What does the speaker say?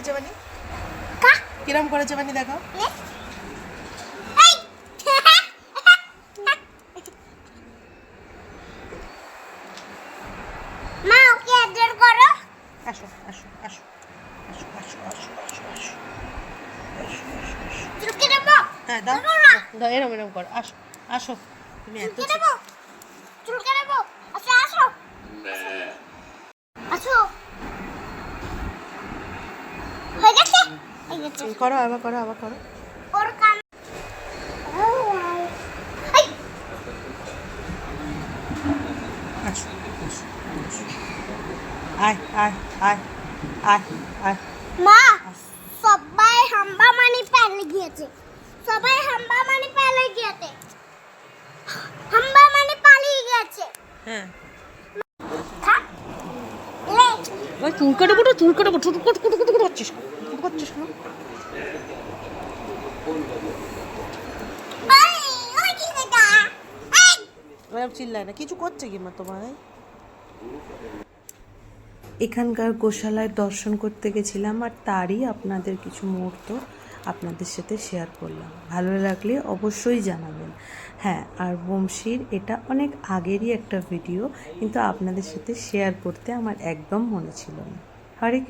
করেছে বানি? কিরম করেছে বানি দেখো। মা ওকে অ্যাডার করো। আসো আসো আসো আসো আসো আসো আসো আসো। চুলকে দেবো। হ্যাঁ দাও দাও, এরম এরম করো। আসো আসো, তুমি এত চুলকে দেবো। চুলকে দেবো। আচ্ছা আসো। আসো। হয়ে গেছে? হয়ে গেছে। করো, আবার করো, আবার করো। ওর কান। এই আসো আসো আসো। আয় আয় আয় আয় আয়। মা সবাই হাম্বা মানে পেলে গিয়েছে। সবাই হাম্বা মানে পেলে গিয়েছে। হাম্বা মানে পালিয়ে গেছে। হ্যাঁ থাক লে ওই চুল কাটাবো না, চুল কাটাবো, চুল কুট কুট কুট করছিস করছিস না। ওই কি এটা এই এরকম চিল্লায় না, কিছু করছে কি মা তোমার? এখানকার গোশালায় দর্শন করতে গেছিলাম, আর তারই আপনাদের কিছু মুহূর্ত আপনাদের সাথে শেয়ার করলাম। ভালো লাগলে অবশ্যই জানাবেন। হ্যাঁ, আর বংশীর এটা অনেক আগেরই একটা ভিডিও, কিন্তু আপনাদের সাথে শেয়ার করতে আমার একদম মনে ছিল না। হরে কৃষ্ণ।